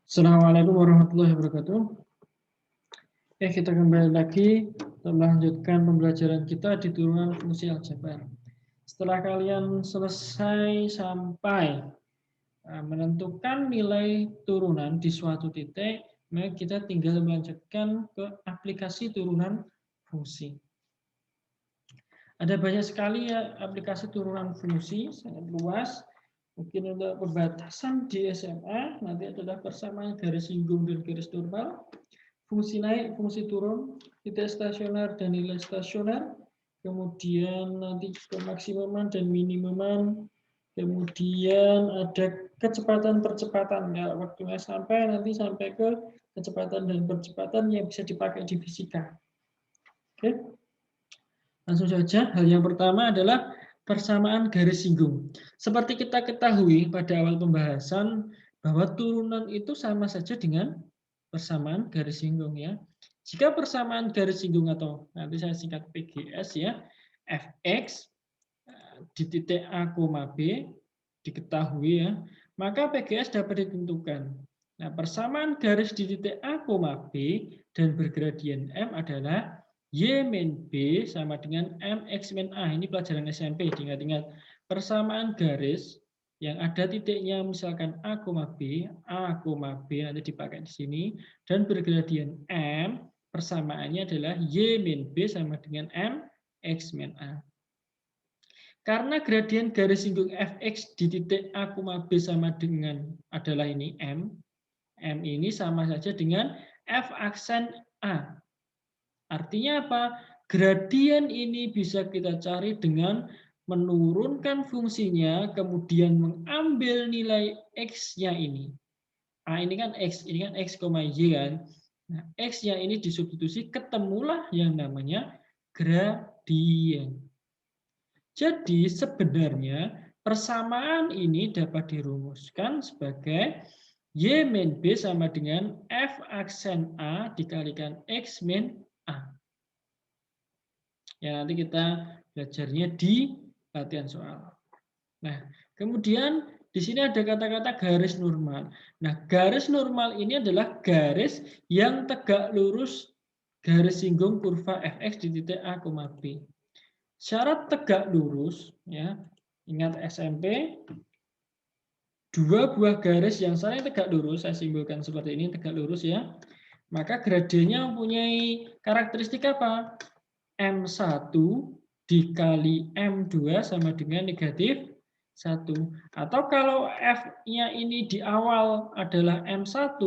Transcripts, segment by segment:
Assalamualaikum warahmatullahi wabarakatuh. Kita kembali lagi untuk melanjutkan pembelajaran kita di turunan fungsi aljabar. Setelah kalian selesai sampai menentukan nilai turunan di suatu titik, maka kita tinggal melanjutkan ke aplikasi turunan fungsi. Ada banyak sekali ya aplikasi turunan fungsi, sangat luas. Mungkin untuk pembatasan di SMA nanti adalah persamaan garis singgung dan garis normal, fungsi naik, fungsi turun, titik stasioner dan nilai stasioner, kemudian nanti juga maksimuman dan minimuman, kemudian ada kecepatan percepatan ya, waktunya sampai nanti sampai ke kecepatan dan percepatan yang bisa dipakai di fisika. Oke, langsung saja. Hal yang pertama adalah persamaan garis singgung. Seperti kita ketahui pada awal pembahasan bahwa turunan itu sama saja dengan persamaan garis singgung ya. Jika persamaan garis singgung atau nanti saya singkat PGS ya, fx di titik A, B diketahui ya, maka PGS dapat ditentukan. Nah, persamaan garis di titik A, B dan bergradien M adalah Y min B sama dengan MX min A. Ini pelajaran SMP, diingat-ingat. Persamaan garis yang ada titiknya misalkan A, B nanti dipakai di sini. Dan bergradien M, persamaannya adalah Y min B sama dengan MX min A. Karena gradien garis singgung fx di titik A, B sama dengan adalah ini M. M ini sama saja dengan F aksen A. Artinya apa? Gradien ini bisa kita cari dengan menurunkan fungsinya, kemudian mengambil nilai X-nya ini. A ini kan X, ini kan X, Y kan. Nah, X-nya ini disubstitusi, ketemulah yang namanya gradien. Jadi sebenarnya persamaan ini dapat dirumuskan sebagai Y min B sama dengan F aksen A dikalikan X min A. Ya, nanti kita belajarnya di latihan soal. Nah, kemudian di sini ada kata-kata garis normal. Nah, garis normal ini adalah garis yang tegak lurus garis singgung kurva fx di titik A, B. Syarat tegak lurus, ya, ingat SMP, dua buah garis yang saling tegak lurus, saya simbolkan seperti ini, tegak lurus ya, maka gradiennya mempunyai karakteristik apa? M1 dikali M2 sama dengan negatif 1. Atau kalau F-nya ini di awal adalah M1,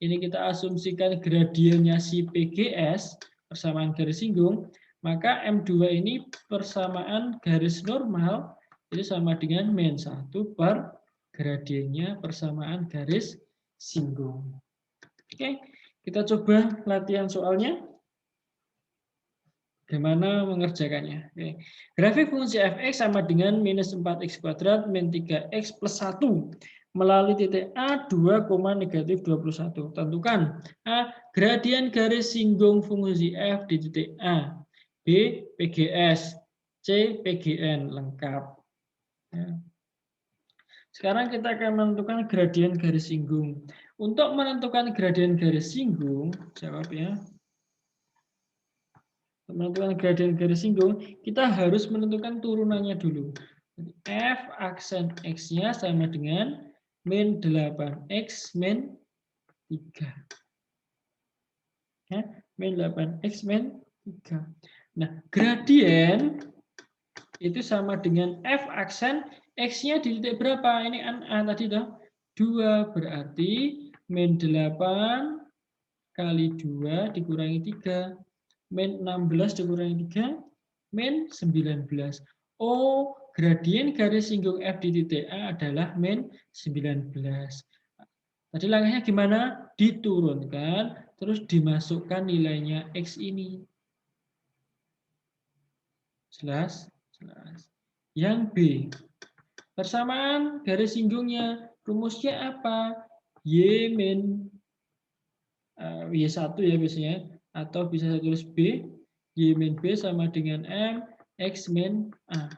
ini kita asumsikan gradiennya si PGS, persamaan garis singgung, maka M2 ini persamaan garis normal, itu sama dengan min 1 per gradiennya persamaan garis singgung. Oke, kita coba latihan soalnya. Bagaimana mengerjakannya? Oke. Grafik fungsi fx sama dengan minus 4x kuadrat min 3x plus 1 melalui titik A 2, negatif 21. Tentukan A. Gradien garis singgung fungsi f di titik A. B. PGS. C. PGN. Lengkap. Ya. Sekarang kita akan menentukan gradien garis singgung. Untuk menentukan gradien garis singgung, jawab ya. Menentukan gradien garis singgung, kita harus menentukan turunannya dulu. F aksen X-nya sama dengan min 8X min 3. Ya, min 8X min 3. Nah, gradien itu sama dengan F aksen X-nya di titik berapa? Ini A tadi dah 2, berarti min 8 kali 2 dikurangi 3. Min 16 dikurangi 3, min 19. Oh, gradien garis singgung F di titik A adalah min 19. Tadi langkahnya gimana? Diturunkan, terus dimasukkan nilainya X ini. Jelas? Jelas. Yang B. Persamaan garis singgungnya. Rumusnya apa? Y min Y1 ya biasanya. Atau bisa saya tulis B, Y min B sama dengan M, X min A.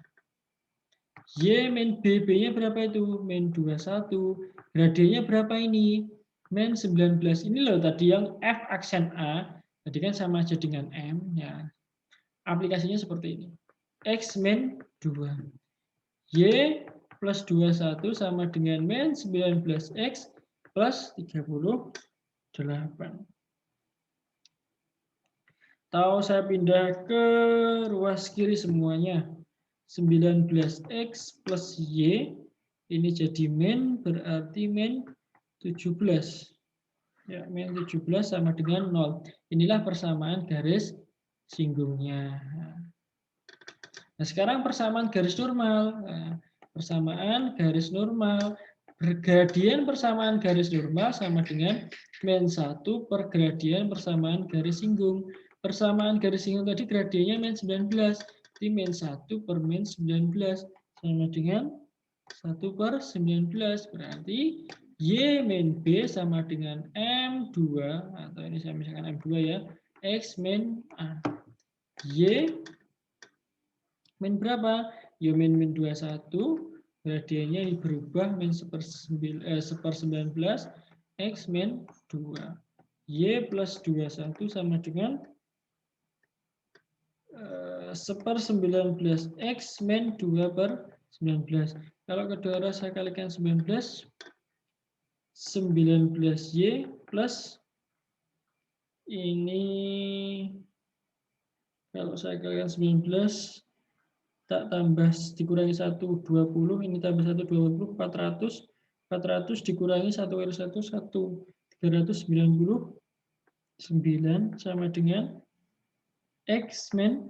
Y min B, B-nya berapa itu? Min 21. Gradiennya berapa ini? min 19. Ini loh tadi yang F aksen A, tadi kan sama aja dengan M. Ya. Aplikasinya seperti ini. X min 2. Y plus 21 sama dengan min 19X plus 38. Atau saya pindah ke ruas kiri semuanya. 19X plus Y. Ini jadi min, berarti min 17. Ya, min 17 sama dengan 0. Inilah persamaan garis singgungnya. Nah, sekarang persamaan garis normal. Nah, persamaan garis normal. Gradien persamaan garis normal sama dengan min 1 per gradien persamaan garis singgung. Persamaan garis singgung tadi gradiennya min 19. Jadi min 1 per min 19 sama dengan 1 per 19. Berarti Y min B sama dengan M2. Atau ini saya misalkan M2 ya. X min A. Y min berapa? Ya min 21. Gradiennya ini berubah min 1/19. X min 2. Y plus 21 sama dengan 1/19 X min 2 per 19. Kalau kedua arah saya kalikan 19 Y plus ini kalau saya kalikan 19 tak tambah dikurangi 1 20, ini tambah 1 20 400 dikurangi 1 kali 1 399 sama dengan X min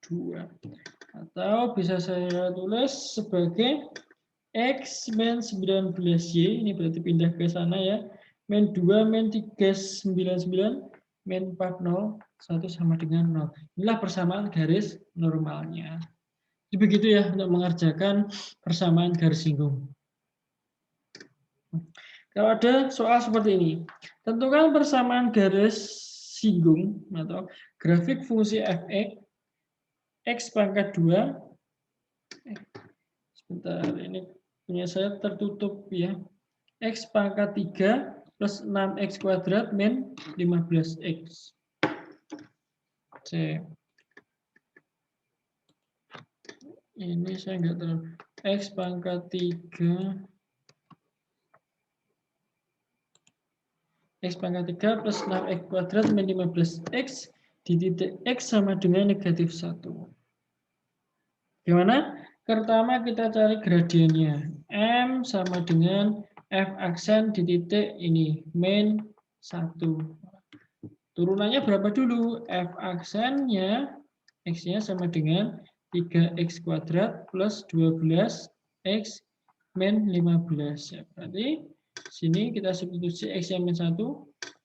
2. Atau bisa saya tulis sebagai X min 19Y, ini berarti pindah ke sana ya. Min 2 min 399 min 40 1 sama dengan 0. Inilah persamaan garis normalnya. Jadi begitu ya untuk mengerjakan persamaan garis singgung. Kalau ada soal seperti ini, tentukan persamaan garis singgung atau grafik fungsi f(x) x pangkat 2. Sebentar, ini punya saya tertutup ya. X pangkat 3 plus 6x kuadrat min 15x. C. Ini saya enggak terlalu. X pangkat 3 X pangkat 3 plus 6x kuadrat min 15x di titik X sama dengan negatif 1. Gimana? Pertama kita cari gradiennya. M sama dengan F aksen di titik ini, min 1. Turunannya berapa dulu? F aksennya, X-nya sama dengan 3x kuadrat plus 12x min 15. Ya, berarti sini kita substitusi X-nya min 1,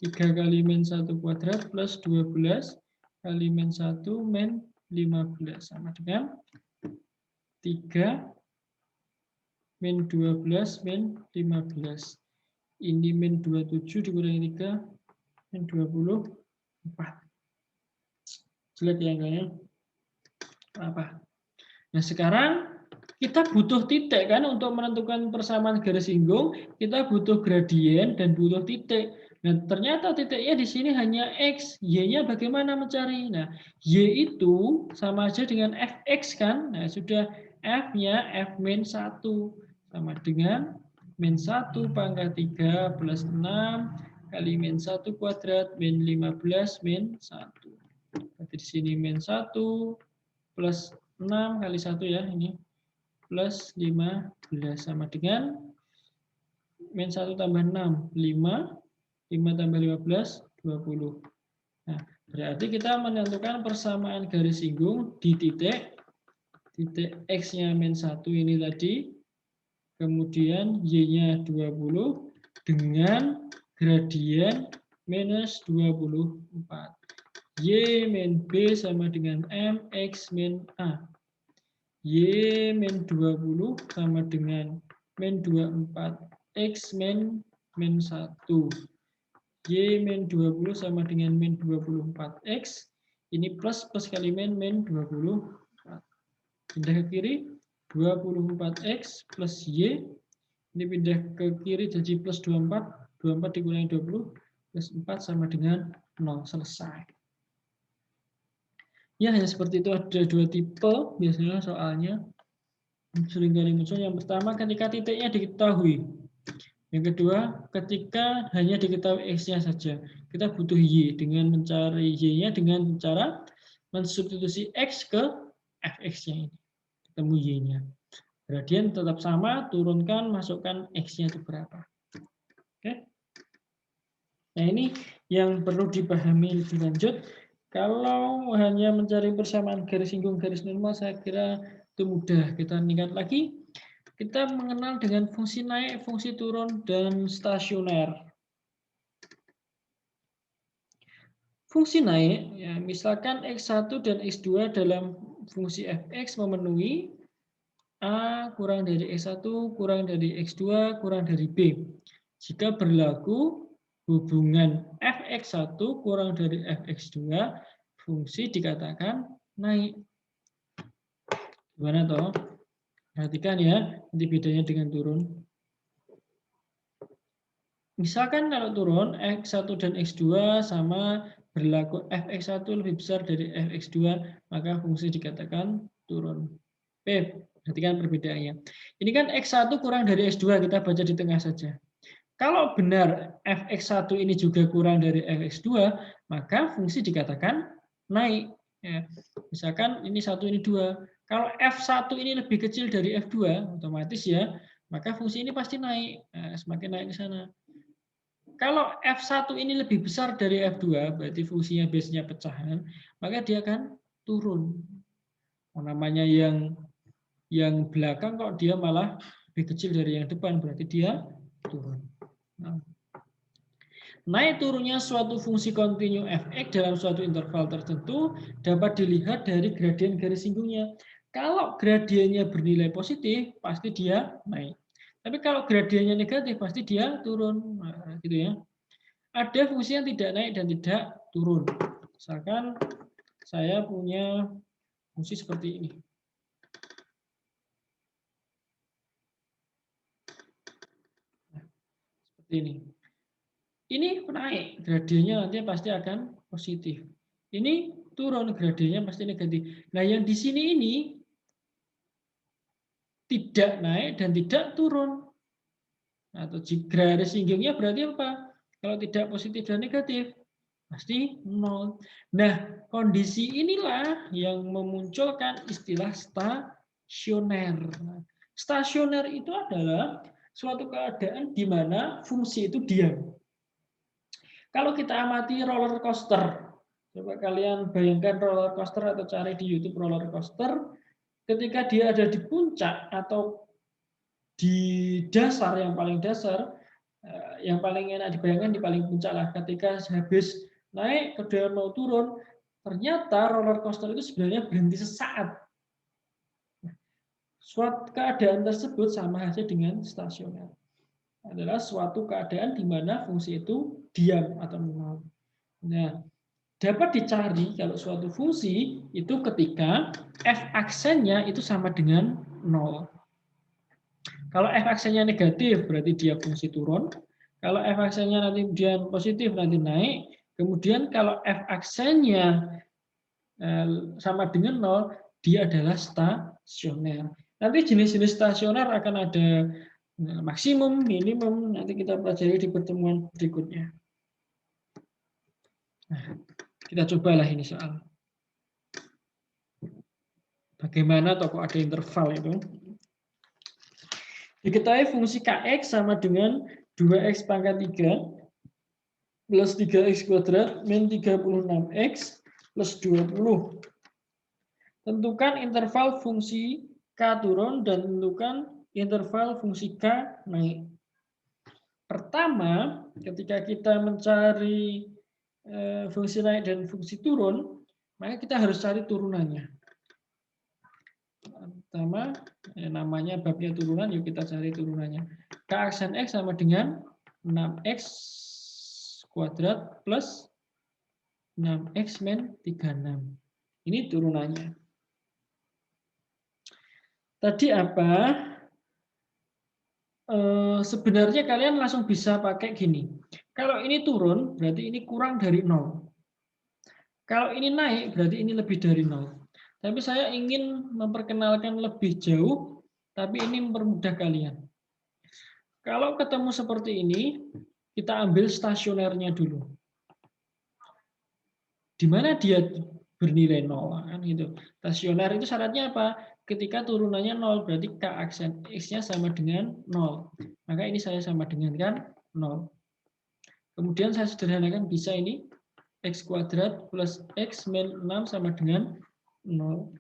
3 kali min 1 kuadrat plus 12 kali min 1 min 15 sama dengan 3 min 12 min 15. Ini min 27 dikurangi 3 min 24. Jelek ya enggaknya? Apa? Nah, sekarang kita butuh titik kan untuk menentukan persamaan garis singgung, kita butuh gradien dan butuh titik. Nah, ternyata titiknya di sini hanya X, Y-nya bagaimana mencari? Nah, Y itu sama aja dengan Fx kan? Nah, sudah F-nya F min 1 sama dengan min 1 pangkat 3 plus 6 kali min 1 kuadrat min 15 min 1. Berarti di sini min 1 plus 6 kali 1 ya, ini plus 15 sama dengan min 1 tambah 6, 5 tambah 15, 20. Nah, berarti kita menentukan persamaan garis singgung di titik X-nya min 1 ini tadi, kemudian Y-nya 20 dengan gradien minus 24. Y min B sama dengan M X min A. Y min 20 sama dengan min 24 X min 1. Y min 20 sama dengan min 24 X. Ini plus kali min 24. Pindah ke kiri 24 X plus Y. Ini pindah ke kiri jadi plus 24 24 dikurangi 20 plus 4 sama dengan 0. Selesai. Ya, hanya seperti itu. Ada dua tipe biasanya soalnya. Seringkali muncul. Yang pertama, ketika titiknya diketahui. Yang kedua, ketika hanya diketahui X-nya saja. Kita butuh Y. Dengan mencari Y-nya dengan cara mensubstitusi X ke Fx-nya ini. Ketemu Y-nya. Gradien tetap sama, turunkan, masukkan X-nya itu berapa. Oke. Nah, ini yang perlu dipahami lebih lanjut. Kalau hanya mencari persamaan garis singgung, garis normal, saya kira itu mudah. Kita meningkat lagi. Kita mengenal dengan fungsi naik, fungsi turun, dan stasioner. Fungsi naik, ya, misalkan X1 dan X2 dalam fungsi fx memenuhi A kurang dari X1, kurang dari X2, kurang dari B. Jika berlaku hubungan fx1 kurang dari fx2, fungsi dikatakan naik. Gimana toh? Perhatikan ya, nanti bedanya dengan turun. Misalkan kalau turun, X1 dan X2 sama, berlaku fx1 lebih besar dari fx2, maka fungsi dikatakan turun. Perhatikan perbedaannya. Ini kan X1 kurang dari X2, kita baca di tengah saja. Kalau benar fx1 ini juga kurang dari fx2, maka fungsi dikatakan naik. Ya. Misalkan ini 1, ini 2. Kalau f1 ini lebih kecil dari f2, otomatis ya, maka fungsi ini pasti naik. Nah, semakin naik ke sana. Kalau f1 ini lebih besar dari f2, berarti fungsinya biasanya pecahan, maka dia akan turun. Namanya yang belakang kok dia malah lebih kecil dari yang depan, berarti dia turun. Naik turunnya suatu fungsi kontinu fx dalam suatu interval tertentu dapat dilihat dari gradien garis singgungnya. Kalau gradiennya bernilai positif, pasti dia naik. Tapi kalau gradiennya negatif, pasti dia turun. Nah, gitu ya. Ada fungsi yang tidak naik dan tidak turun. Misalkan saya punya fungsi seperti ini. Nah, seperti ini. Ini naik, gradiennya nanti pasti akan positif. Ini turun, gradiennya pasti negatif. Nah, yang di sini ini tidak naik dan tidak turun. Atau garis singgungnya berarti apa? Kalau tidak positif dan negatif, pasti 0. Nah, kondisi inilah yang memunculkan istilah stasioner. Stasioner itu adalah suatu keadaan di mana fungsi itu diam. Kalau kita amati roller coaster, coba kalian bayangkan roller coaster atau cari di YouTube roller coaster, ketika dia ada di puncak atau di dasar yang paling dasar, yang paling enak dibayangkan di paling puncak lah. Ketika habis naik, kemudian mau turun, ternyata roller coaster itu sebenarnya berhenti sesaat. Suatu keadaan tersebut sama saja dengan stasioner. Adalah suatu keadaan di mana fungsi itu diam atau nol. Nah, dapat dicari kalau suatu fungsi itu ketika f aksennya itu sama dengan 0. Kalau f aksennya negatif berarti dia fungsi turun. Kalau f aksennya nanti dia positif nanti naik. Kemudian kalau f aksennya sama dengan 0, dia adalah stasioner. Nanti jenis-jenis stasioner akan ada maksimum, minimum, nanti kita pelajari di pertemuan berikutnya. Nah, kita cobalah ini soal. Bagaimana kok ada interval itu? Diketahui fungsi kx sama dengan 2x pangkat 3 plus 3x kuadrat min 36x plus 20. Tentukan interval fungsi k turun dan tentukan interval fungsi k naik. Pertama, ketika kita mencari fungsi naik dan fungsi turun, maka kita harus cari turunannya. Pertama, namanya babnya turunan, yuk kita cari turunannya. K aksen X sama dengan 6X kuadrat plus 6X min 36. Ini turunannya. Tadi apa? sebenarnya kalian langsung bisa pakai gini. Kalau ini turun, berarti ini kurang dari 0. Kalau ini naik, berarti ini lebih dari 0. Tapi saya ingin memperkenalkan lebih jauh, tapi ini mempermudah kalian. Kalau ketemu seperti ini, kita ambil stasionernya dulu. Di mana dia bernilai 0. Kan gitu. Stasioner itu syaratnya apa? Ketika turunannya 0, berarti K aksen X-nya sama dengan 0. Maka ini saya sama dengan kan 0. Kemudian saya sederhanakan bisa ini X kuadrat plus X min 6 sama dengan 0.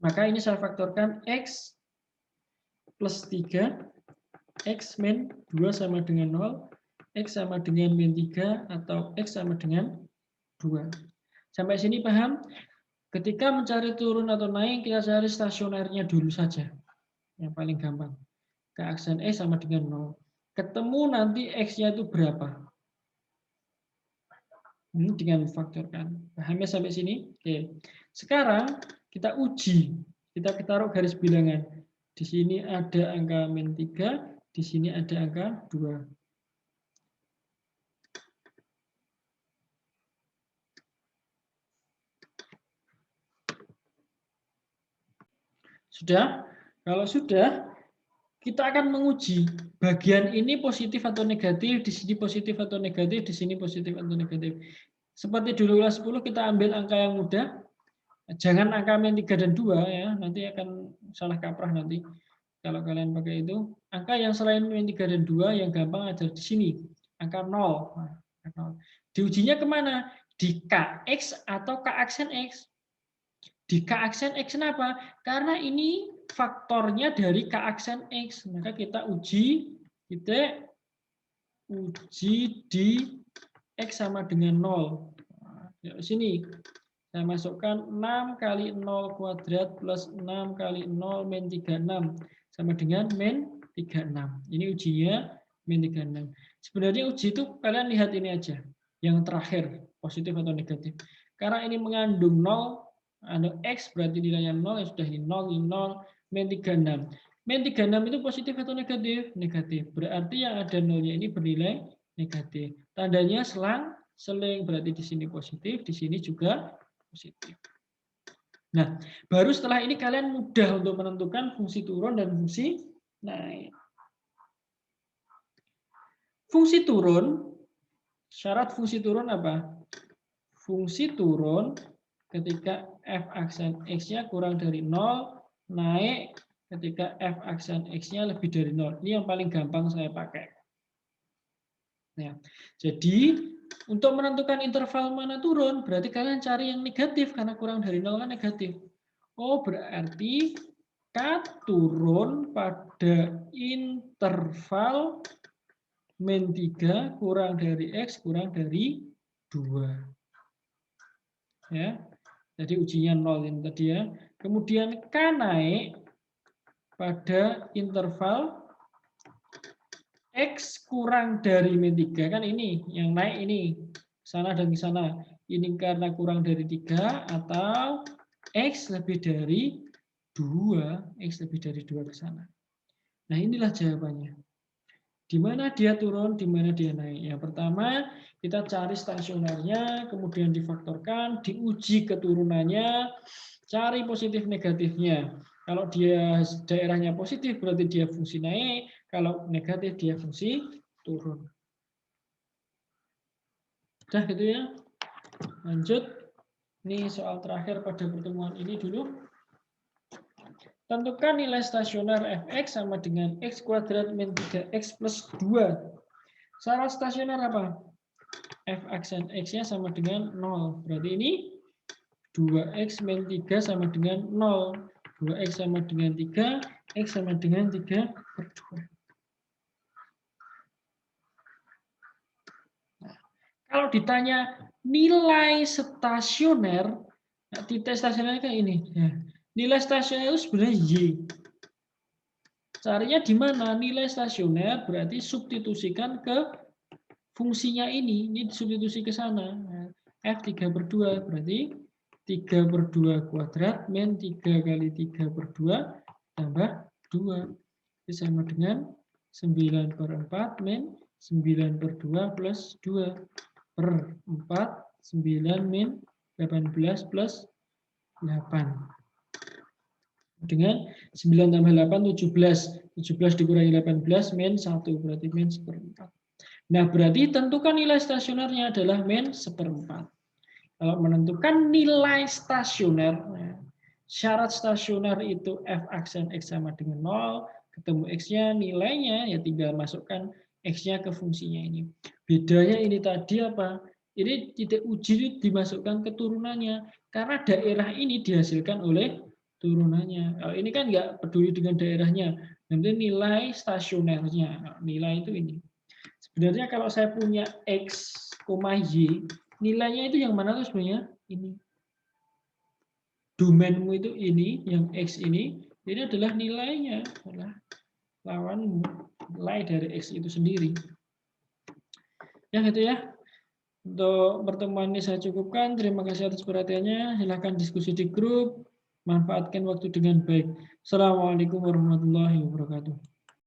Maka ini saya faktorkan X plus 3, X min 2 sama dengan 0, X sama dengan min 3, atau X sama dengan 2. Sampai sini paham? Ketika mencari turun atau naik, kita cari stasionernya dulu saja. Yang paling gampang. K aksen X sama dengan 0. Ketemu nanti X-nya itu berapa? Dengan faktorkan. Pahamnya sampai sini? Oke. Sekarang kita uji. Kita taruh garis bilangan. Di sini ada angka min 3, di sini ada angka 2. Sudah? Kalau sudah, kita akan menguji bagian ini positif atau negatif, di sini positif atau negatif, di sini positif atau negatif. Seperti dulu kelas 10 kita ambil angka yang mudah. Jangan angka min 3 dan 2 ya, nanti akan salah kaprah nanti. Kalau kalian pakai itu, angka yang selain min 3 dan 2 yang gampang ada di sini, angka 0. Nah, diujinya kemana? Di KX atau K aksen X. Di K aksen X kenapa? Karena ini faktornya dari K aksen X. Maka kita uji di X sama dengan 0. Nah, di sini saya masukkan 6 kali 0 kuadrat plus 6 kali 0 min 36 sama dengan min 36. Ini ujinya min 36. Sebenarnya uji itu kalian lihat ini aja. Yang terakhir, positif atau negatif. Karena ini mengandung 0, ada X berarti nilainya 0, ya sudah ini 0, ini 0, min 36. Min 36 itu positif atau negatif? Negatif. Berarti yang ada 0-nya ini bernilai negatif. Tandanya seling, berarti di sini positif, di sini juga positif. Nah, baru setelah ini kalian mudah untuk menentukan fungsi turun dan fungsi naik. Fungsi turun, syarat fungsi turun apa? Fungsi turun ketika f aksen X-nya kurang dari 0, naik ketika f aksen X-nya lebih dari 0. Ini yang paling gampang saya pakai. Nah, jadi untuk menentukan interval mana turun, berarti kalian cari yang negatif, karena kurang dari 0 kan negatif. Oh, berarti K turun pada interval min 3 kurang dari X kurang dari 2. Ya. Jadi ujinya 0 ini tadi ya. Kemudian K naik pada interval X kurang dari min 3. Kan ini, yang naik ini. Sana dan ke sana. Ini karena kurang dari 3 atau X lebih dari 2. X lebih dari 2 ke sana. Nah inilah jawabannya. Di mana dia turun, di mana dia naik. Yang pertama, kita cari stasionernya, kemudian difaktorkan, diuji keturunannya, cari positif negatifnya. Kalau dia daerahnya positif, berarti dia fungsi naik. Kalau negatif, dia fungsi turun. Udah gitu ya. Lanjut. Ini soal terakhir pada pertemuan ini dulu. Tentukan nilai stasioner fx sama dengan x kuadrat min 3x plus 2. Syarat stasioner apa? F aksen X-nya sama dengan 0. Berarti ini 2x min 3 sama dengan 0. 2x sama dengan 3, X sama dengan 3 per 2. Nah, kalau ditanya nilai stasioner, nah, titik stasioner kan ini. Ya. Nilai stasioner itu sebenarnya Y. Carinya di mana? Nilai stasioner berarti substitusikan ke fungsinya ini disubstitusi ke sana. Nah, F 3 per 2 berarti 3 per 2 kuadrat min 3 kali 3 per 2 tambah 2. sama dengan 9/4 min 9/2 plus 2 per 4, 9 min 18 plus 8. Dengan 9 tambah 8, 17. 17 dikurangi 18, min 1. Berarti min 1/4. Nah, berarti tentukan nilai stasionernya adalah min 1/4. Kalau menentukan nilai stasioner, syarat stasioner itu f aksen x sama dengan 0, ketemu x-nya, nilainya, ya tinggal masukkan x-nya ke fungsinya ini. Bedanya ini tadi apa? Ini titik uji dimasukkan ke turunannya, karena daerah ini dihasilkan oleh turunannya. Kalau ini kan nggak peduli dengan daerahnya, nanti nilai stasionernya, nilai itu ini. Sebenarnya kalau saya punya x, y, nilainya itu yang mana tuh sebenarnya? Ini. Domainmu itu ini, yang x ini adalah nilainya, adalah lawanmu, nilai dari x itu sendiri. Ya gitu ya. Untuk pertemuan ini saya cukupkan. Terima kasih atas perhatiannya. Silakan diskusi di grup. Manfaatkan waktu dengan baik. Assalamualaikum warahmatullahi wabarakatuh.